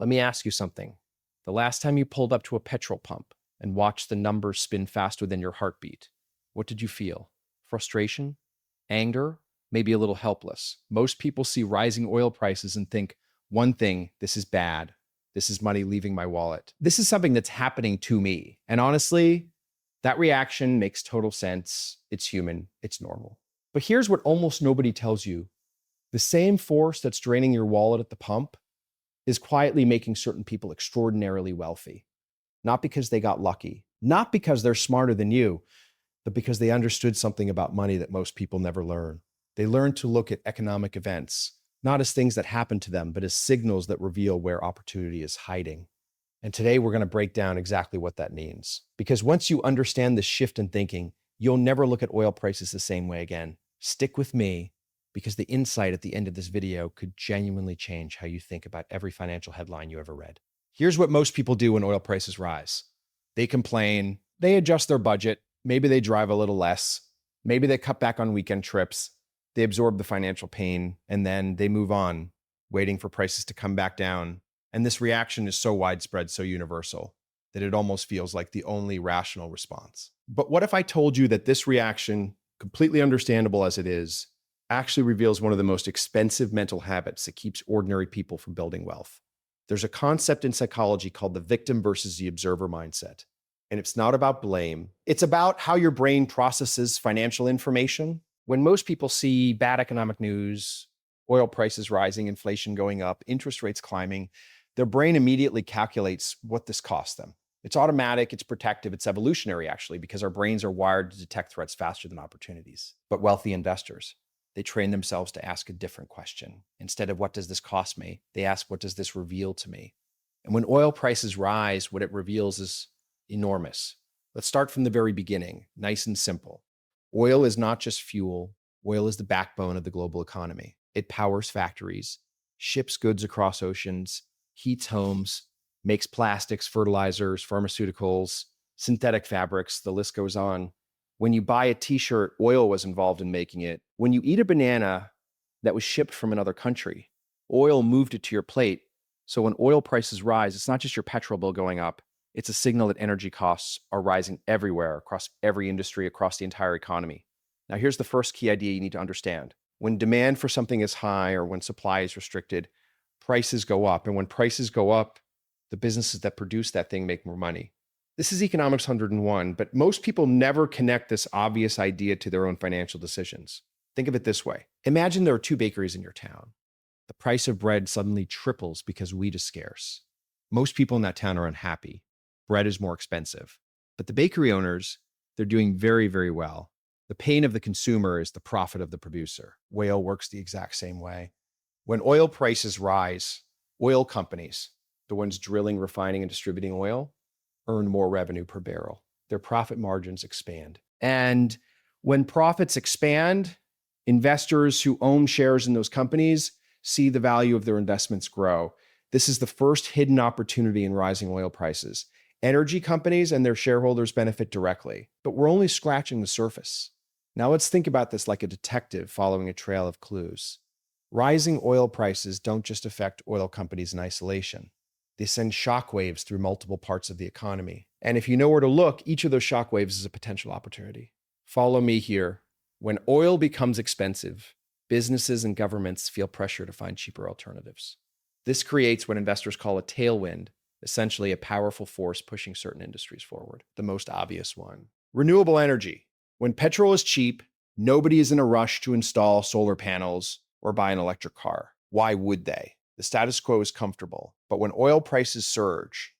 Let me ask you something. The last time you pulled up to a petrol pump and watched the numbers spin faster than your heartbeat, what did you feel? Frustration? Anger? Maybe a little helpless. Most people see rising oil prices and think, one thing, this is bad. This is money leaving my wallet. This is something that's happening to me. And honestly, that reaction makes total sense. It's human. It's normal. But here's what almost nobody tells you. The same force that's draining your wallet at the pump is quietly making certain people extraordinarily wealthy. Not because they got lucky, not because they're smarter than you, but because they understood something about money that most people never learn. They learn to look at economic events, not as things that happen to them, but as signals that reveal where opportunity is hiding. And today we're going to break down exactly what that means. Because once you understand this shift in thinking, you'll never look at oil prices the same way again. Stick with me, because the insight at the end of this video could genuinely change how you think about every financial headline you ever read. Here's what most people do when oil prices rise. They complain, they adjust their budget, maybe they drive a little less, maybe they cut back on weekend trips, they absorb the financial pain, and then they move on, waiting for prices to come back down. And this reaction is so widespread, so universal, that it almost feels like the only rational response. But what if I told you that this reaction, completely understandable as it is, actually reveals one of the most expensive mental habits that keeps ordinary people from building wealth? There's a concept in psychology called the victim versus the observer mindset. And it's not about blame. It's about how your brain processes financial information. When most people see bad economic news, oil prices rising, inflation going up, interest rates climbing, their brain immediately calculates what this costs them. It's automatic, it's protective, it's evolutionary actually, because our brains are wired to detect threats faster than opportunities. But wealthy investors, they train themselves to ask a different question. Instead of what does this cost me, they ask what does this reveal to me? And when oil prices rise, what it reveals is enormous. Let's start from the very beginning, nice and simple. Oil is not just fuel. Oil is the backbone of the global economy. It powers factories, ships goods across oceans, heats homes, makes plastics, fertilizers, pharmaceuticals, synthetic fabrics, the list goes on. When you buy a t-shirt, oil was involved in making it. When you eat a banana that was shipped from another country, oil moved it to your plate. So when oil prices rise, it's not just your petrol bill going up. It's a signal that energy costs are rising everywhere, across every industry, across the entire economy. Now, here's the first key idea you need to understand. When demand for something is high or when supply is restricted, prices go up. And when prices go up, the businesses that produce that thing make more money. This is Economics 101, but most people never connect this obvious idea to their own financial decisions. Think of it this way. Imagine there are two bakeries in your town. The price of bread suddenly triples because wheat is scarce. Most people in that town are unhappy. Bread is more expensive. But the bakery owners, they're doing very, very well. The pain of the consumer is the profit of the producer. Oil works the exact same way. When oil prices rise, oil companies, the ones drilling, refining, and distributing oil, earn more revenue per barrel. Their profit margins expand. And when profits expand, investors who own shares in those companies see the value of their investments grow. This is the first hidden opportunity in rising oil prices. Energy companies and their shareholders benefit directly, but we're only scratching the surface. Now let's think about this like a detective following a trail of clues. Rising oil prices don't just affect oil companies in isolation. They send shockwaves through multiple parts of the economy. And if you know where to look, each of those shockwaves is a potential opportunity. Follow me here. When oil becomes expensive, businesses and governments feel pressure to find cheaper alternatives. This creates what investors call a tailwind, essentially a powerful force pushing certain industries forward. The most obvious one, renewable energy. When petrol is cheap, nobody is in a rush to install solar panels or buy an electric car. Why would they? The status quo is comfortable. But when oil prices surge,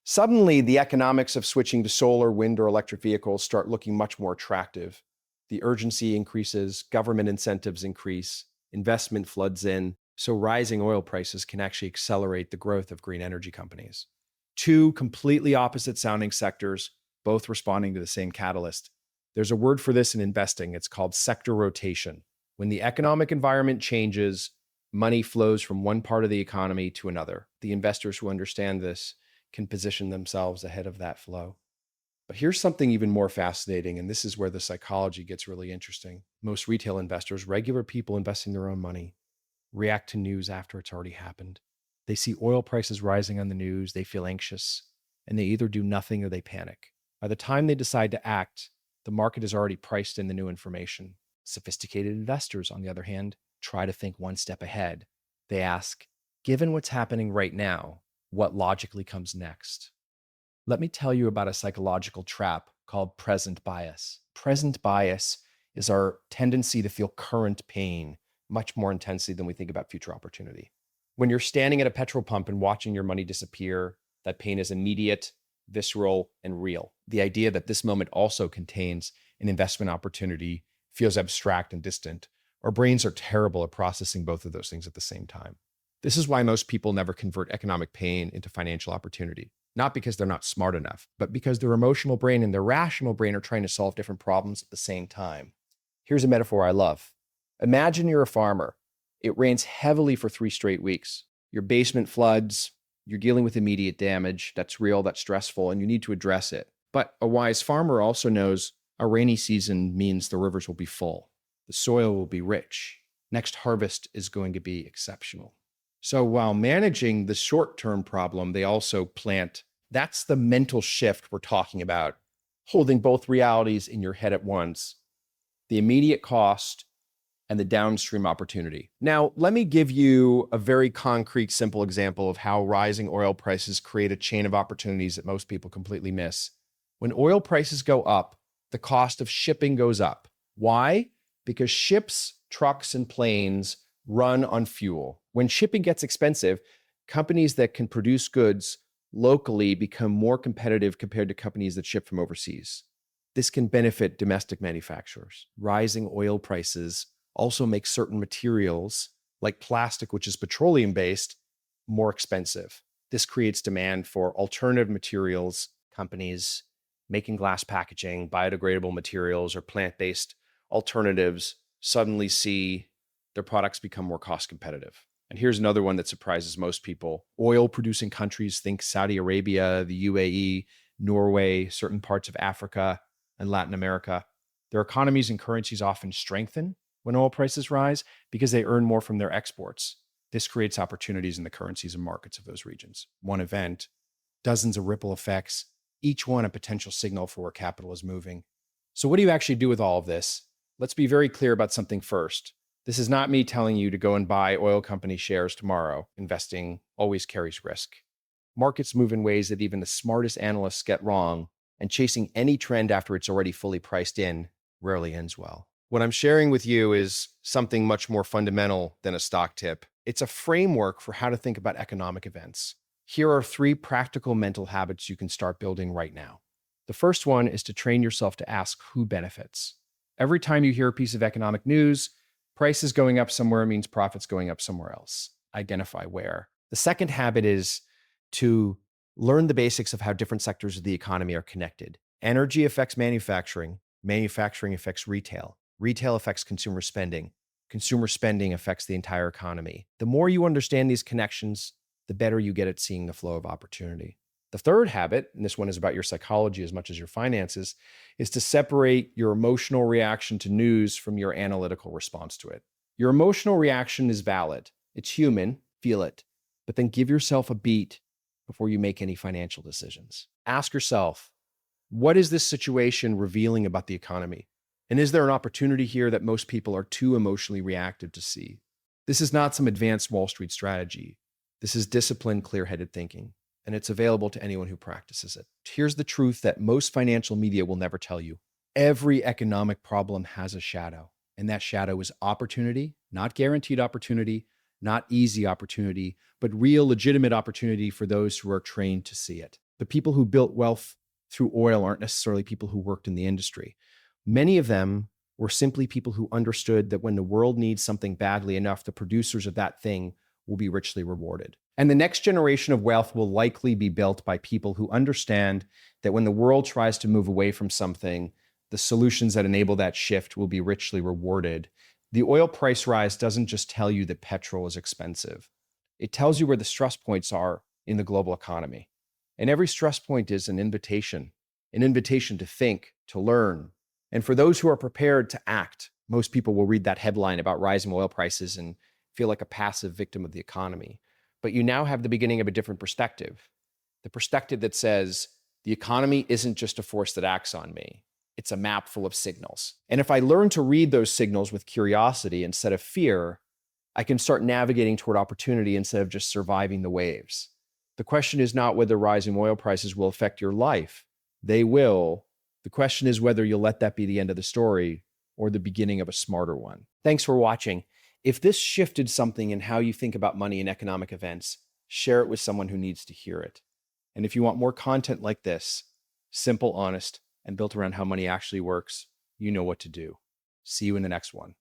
suddenly the economics of switching to solar, wind, or electric vehicles start looking much more attractive. The urgency increases, government incentives increase, investment floods in. So rising oil prices can actually accelerate the growth of green energy companies. Two completely opposite sounding sectors, both responding to the same catalyst. There's a word for this in investing. It's called sector rotation. When the economic environment changes, money flows from one part of the economy to another. The investors who understand this can position themselves ahead of that flow. But here's something even more fascinating, and this is where the psychology gets really interesting. Most retail investors, regular people investing their own money, react to news after it's already happened. They see oil prices rising on the news, they feel anxious, and they either do nothing or they panic. By the time they decide to act, the market has already priced in the new information. Sophisticated investors, on the other hand, try to think one step ahead. They ask, given what's happening right now, what logically comes next? Let me tell you about a psychological trap called present bias. Present bias is our tendency to feel current pain much more intensely than we think about future opportunity. When you're standing at a petrol pump and watching your money disappear, that pain is immediate, visceral, and real. The idea that this moment also contains an investment opportunity feels abstract and distant. Our brains are terrible at processing both of those things at the same time. This is why most people never convert economic pain into financial opportunity. Not because they're not smart enough, but because their emotional brain and their rational brain are trying to solve different problems at the same time. Here's a metaphor I love. Imagine you're a farmer. It rains heavily for 3 straight weeks. Your basement floods. You're dealing with immediate damage. That's real, that's stressful, and you need to address it. But a wise farmer also knows a rainy season means the rivers will be full. The soil will be rich. Next harvest is going to be exceptional. So while managing the short-term problem, they also plant. That's the mental shift we're talking about, holding both realities in your head at once, the immediate cost and the downstream opportunity. Now, let me give you a very concrete, simple example of how rising oil prices create a chain of opportunities that most people completely miss. When oil prices go up, the cost of shipping goes up. Why? Because ships, trucks, and planes run on fuel. When shipping gets expensive, companies that can produce goods locally become more competitive compared to companies that ship from overseas. This can benefit domestic manufacturers. Rising oil prices also make certain materials, like plastic, which is petroleum-based, more expensive. This creates demand for alternative materials. Companies making glass packaging, biodegradable materials, or plant-based alternatives suddenly see their products become more cost competitive. And here's another one that surprises most people. Oil-producing countries, think Saudi Arabia, the UAE, Norway, certain parts of Africa and Latin America. Their economies and currencies often strengthen when oil prices rise because they earn more from their exports. This creates opportunities in the currencies and markets of those regions. One event, dozens of ripple effects, each one a potential signal for where capital is moving. So what do you actually do with all of this? Let's be very clear about something first. This is not me telling you to go and buy oil company shares tomorrow. Investing always carries risk. Markets move in ways that even the smartest analysts get wrong, and chasing any trend after it's already fully priced in rarely ends well. What I'm sharing with you is something much more fundamental than a stock tip. It's a framework for how to think about economic events. Here are 3 practical mental habits you can start building right now. The first one is to train yourself to ask who benefits. Every time you hear a piece of economic news, prices going up somewhere means profits going up somewhere else. Identify where. The second habit is to learn the basics of how different sectors of the economy are connected. Energy affects manufacturing. Manufacturing affects retail. Retail affects consumer spending. Consumer spending affects the entire economy. The more you understand these connections, the better you get at seeing the flow of opportunity. The third habit, and this one is about your psychology as much as your finances, is to separate your emotional reaction to news from your analytical response to it. Your emotional reaction is valid. It's human. Feel it. But then give yourself a beat before you make any financial decisions. Ask yourself, what is this situation revealing about the economy? And is there an opportunity here that most people are too emotionally reactive to see? This is not some advanced Wall Street strategy. This is disciplined, clear-headed thinking, and it's available to anyone who practices it. Here's the truth that most financial media will never tell you. Every economic problem has a shadow, and that shadow is opportunity, not guaranteed opportunity, not easy opportunity, but real, legitimate opportunity for those who are trained to see it. The people who built wealth through oil aren't necessarily people who worked in the industry. Many of them were simply people who understood that when the world needs something badly enough, the producers of that thing will be richly rewarded. And the next generation of wealth will likely be built by people who understand that when the world tries to move away from something, the solutions that enable that shift will be richly rewarded. The oil price rise doesn't just tell you that petrol is expensive. It tells you where the stress points are in the global economy. And every stress point is an invitation to think, to learn. And for those who are prepared to act, most people will read that headline about rising oil prices and feel like a passive victim of the economy. But you now have the beginning of a different perspective. The perspective that says, the economy isn't just a force that acts on me. It's a map full of signals. And if I learn to read those signals with curiosity instead of fear, I can start navigating toward opportunity instead of just surviving the waves. The question is not whether rising oil prices will affect your life. They will. The question is whether you'll let that be the end of the story or the beginning of a smarter one. Thanks for watching. If this shifted something in how you think about money and economic events, share it with someone who needs to hear it. And if you want more content like this, simple, honest, and built around how money actually works, you know what to do. See you in the next one.